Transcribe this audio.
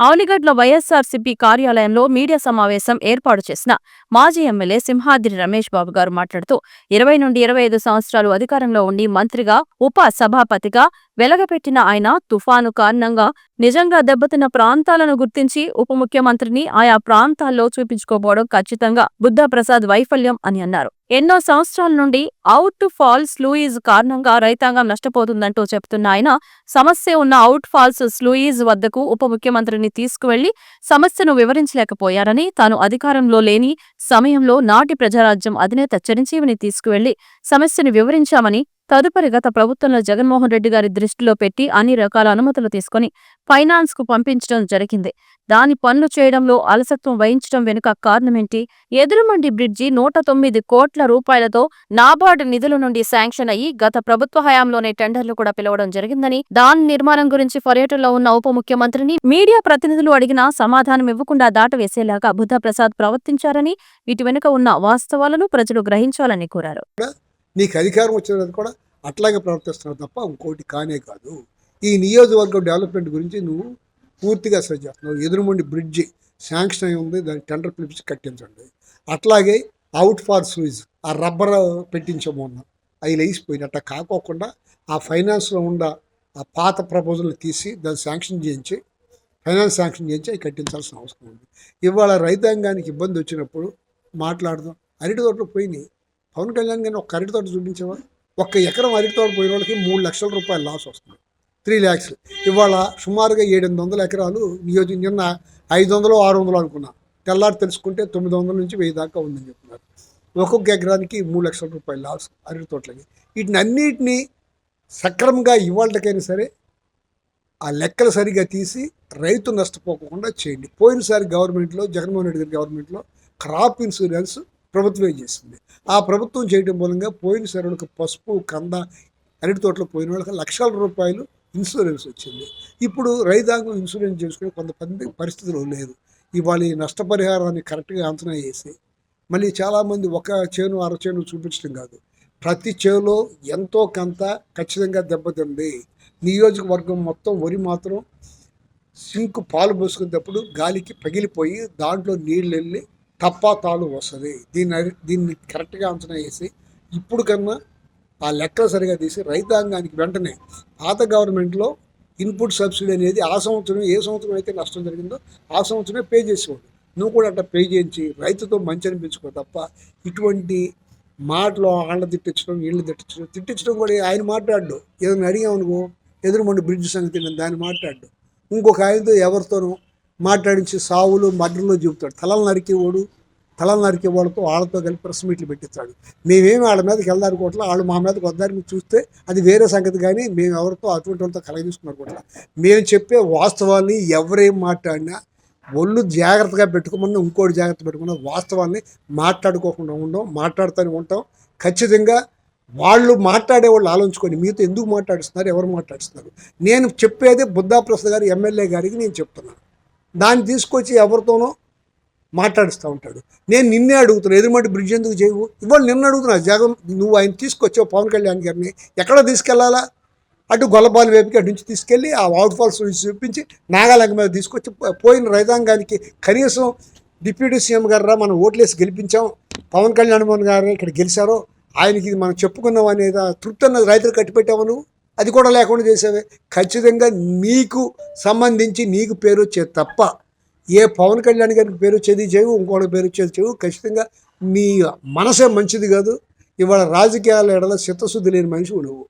ఆవునిగడ్ల వైఎస్సార్సీపీ కార్యాలయంలో మీడియా సమావేశం ఏర్పాటు చేసిన మాజీ ఎమ్మెల్యే సింహాద్రి రమేష్ బాబు గారు మాట్లాడుతూ 20 నుండి 25 సంవత్సరాలు అధికారంలో ఉండి మంత్రిగా, ఉప సభాపతిగా వెలగపెట్టిన ఆయన తుఫాను కారణంగా నిజంగా దెబ్బతిన్న ప్రాంతాలను గుర్తించి ఉప ముఖ్యమంత్రిని ఆయా ప్రాంతాల్లో చూపించుకోపోవడం ఖచ్చితంగా బుద్ధప్రసాద్ వైఫల్యం అని అన్నారు. ఎన్నో సంవత్సరాల నుండి అవుట్ ఫాల్ స్లూయిజ్ కారణంగా రైతాంగం నష్టపోతుందంటూ చెబుతున్న ఆయన సమస్య ఉన్న అవుట్ ఫాల్స్ స్లూయిజ్ వద్దకు ఉప ముఖ్యమంత్రిని తీసుకువెళ్లి సమస్యను వివరించలేకపోయారని, తాను అధికారంలో లేని సమయంలో నాటి ప్రజారాజ్యం అధినేత చిరంజీవిని తీసుకువెళ్లి సమస్యను వివరించామని, తదుపరి గత ప్రభుత్వంలో జగన్మోహన్ రెడ్డి గారి దృష్టిలో పెట్టి అన్ని రకాల అనుమతులు తీసుకుని ఫైనాన్స్ కు పంపించడం జరిగింది. దాని పనులు చేయడంలో అలసత్వం వహించడం వెనుక కారణమేంటి? ఎదురుమండి బ్రిడ్జి 109 కోట్ల రూపాయలతో నాబార్డు నిధుల నుండి శాంక్షన్ అయ్యి గత ప్రభుత్వ హయాంలోనే టెండర్లు కూడా పిలవడం జరిగిందని, దాని నిర్మాణం గురించి పర్యటనలో ఉన్న ఉప ముఖ్యమంత్రిని మీడియా ప్రతినిధులు అడిగినా సమాధానం ఇవ్వకుండా దాటవేసేలాగా బుద్ధప్రసాద్ ప్రవర్తించారని, వీటి వెనుక ఉన్న వాస్తవాలను ప్రజలు గ్రహించాలని కోరారు. నీకు అధికారం వచ్చినది కూడా అట్లాగే ప్రవర్తిస్తున్నావు తప్ప ఇంకోటి కానే కాదు. ఈ నియోజకవర్గం డెవలప్మెంట్ గురించి నువ్వు పూర్తిగా శ్రద్ధ చేస్తున్నావు. ఎదురుమండి బ్రిడ్జి శాంక్షన్ అయి ఉంది, దానికి టెండర్ పిలిపించి కట్టించండి. అట్లాగే అవుట్ ఫార్ స్లూయిజ్ ఆ రబ్బర్ పెట్టించాము అన్న అవి లేచిపోయినట్ట కాకోకుండా ఆ ఫైనాన్స్లో ఉన్న ఆ పాత ప్రపోజల్ని తీసి దాన్ని శాంక్షన్ చేయించి ఫైనాన్స్ శాంక్షన్ చేయించి అవి కట్టించాల్సిన అవసరం ఉంది. ఇవాళ రైతాంగానికి ఇబ్బంది వచ్చినప్పుడు మాట్లాడదాం. అరటి తోటలు పోయినాయి. పవన్ కళ్యాణ్ గారిని ఒక అరటి తోట చూపించావా? ఒక్క ఎకరం అరటి తోట పోయిన వాళ్ళకి 3 లక్షల రూపాయలు లాస్ వస్తుంది. 3 lakhs. ఇవాళ సుమారుగా 700 ఎకరాలు నిన్న 500 600 అనుకున్నా, తెల్లారి తెలుసుకుంటే 900 నుంచి 1000 దాకా ఉందని చెప్తున్నారు. ఒక్కొక్క ఎకరానికి 3 లక్షల రూపాయలు లాస్ అరటి తోటలకి. వీటిని అన్నిటినీ సక్రమంగా ఇవాళకైనా సరే ఆ లెక్కలు సరిగా తీసి రైతు నష్టపోకుండా చేయండి. పోయినసారి గవర్నమెంట్లో జగన్మోహన్ రెడ్డి గారి గవర్నమెంట్లో క్రాప్ ఇన్సూరెన్స్ ప్రభుత్వమే చేసింది. ఆ ప్రభుత్వం చేయడం మూలంగా పోయినసారి వాళ్ళకి పసుపు, కంద, అరటి తోటలో పోయిన వాళ్ళకి లక్షల రూపాయలు ఇన్సూరెన్స్ వచ్చింది. ఇప్పుడు రైతాంగం ఇన్సూరెన్స్ చేసుకుని కొంతమంది పరిస్థితులు లేదు. ఇవాళ ఈ నష్టపరిహారాన్ని కరెక్ట్గా అంచనా వేసి మళ్ళీ చాలామంది ఒక చేను అర చేను చూపించడం కాదు, ప్రతి చేలో ఎంతో కొంత ఖచ్చితంగా దెబ్బతింది. నియోజకవర్గం మొత్తం వరి మాత్రం సింకు పాలు పోసుకునేటప్పుడు గాలికి పగిలిపోయి దాంట్లో నీళ్ళు వెళ్ళి తప్పాతాలు వస్తుంది. దీన్ని కరెక్ట్గా అంచనా వేసి ఇప్పుడు కన్నా ఆ లెక్కలు సరిగా తీసి రైతాంగానికి వెంటనే పాత గవర్నమెంట్లో ఇన్పుట్ సబ్సిడీ అనేది ఆ సంవత్సరం ఏ సంవత్సరం అయితే నష్టం జరిగిందో ఆ సంవత్సరమే పే చేసేవాడు. నువ్వు కూడా అట్లా పే చేయించి రైతుతో మంచి అనిపించుకో తప్ప ఇటువంటి మాటలు ఆళ్ళ తిట్టించడం వీళ్ళు తిట్టించడం కూడా ఆయన మాట్లాడు. ఏదైనా అడిగామనుకో ఎదురుమండి బ్రిడ్జ్ సంగతి నేను దాన్ని మాట్లాడు. ఇంకొక ఆయనతో ఎవరితోనూ మాట్లాడించి సావులు మర్డర్లో చెబుతాడు. తలలు నరికేవాళ్ళతో వాళ్ళతో కలిపి ప్రెస్ మీట్లు పెట్టిస్తాడు. మేమేమి వాళ్ళ మీదకి వెళ్ళాలనుకోవట్లా, వాళ్ళు మా మీదకి వద్దానికి చూస్తే అది వేరే సంగతి. కానీ మేము ఎవరితో అటువంటి వాళ్ళతో కలగజేసుకున్నారుకోవట్లా. మేము చెప్పే వాస్తవాల్ని ఎవరేం మాట్లాడినా ఒళ్ళు జాగ్రత్తగా పెట్టుకోమన్నా ఇంకోటి జాగ్రత్త పెట్టుకున్నా వాస్తవాల్ని మాట్లాడుకోకుండా మాట్లాడుతూనే ఉంటాం. ఖచ్చితంగా వాళ్ళు మాట్లాడేవాళ్ళు ఆలోచించుకొని మీతో ఎందుకు మాట్లాడిస్తున్నారు, ఎవరు మాట్లాడుతున్నారు. నేను చెప్పేది బుద్ధప్రసాద్ గారు ఎమ్మెల్యే గారికి నేను చెప్తున్నాను. దాన్ని తీసుకొచ్చి ఎవరితోనో మాట్లాడుస్తూ ఉంటాడు. నేను నిన్నే అడుగుతున్నాను, ఎదురుమంటి బ్రిడ్జ్ ఎందుకు చేయవు? ఇవాళ నిన్న అడుగుతున్నా, జగన్ నువ్వు ఆయన తీసుకొచ్చావు పవన్ కళ్యాణ్ గారిని ఎక్కడ తీసుకెళ్లాలా? అటు గొల్లపాలి వైపుకి అటు నుంచి తీసుకెళ్ళి ఆ అవుట్ ఫాల్స్ చూపించి నాగాలంగ మీద తీసుకొచ్చి పోయిన రైతాంగానికి కనీసం డిప్యూటీ సీఎం గారు మనం ఓట్లేసి గెలిపించాం, పవన్ కళ్యాణ్ గారు ఇక్కడ గెలిచారో ఆయనకి మనం చెప్పుకున్నాం అనేది తృప్తి అన్నది రైతులు కట్టిపెట్టావు నువ్వు. అది కూడా లేకుండా చేసావే. ఖచ్చితంగా నీకు సంబంధించి నీకు పేరు వచ్చేది తప్ప ఏ పవన్ కళ్యాణ్ గారికి పేరు వచ్చేది చేయవు, ఇంకోటి పేరు వచ్చేది చేయవు. ఖచ్చితంగా నీ మనసే మంచిది కాదు. ఇవాళ రాజకీయాల ఎడల చిత్తశుద్ధి లేని మనిషి నువ్వు.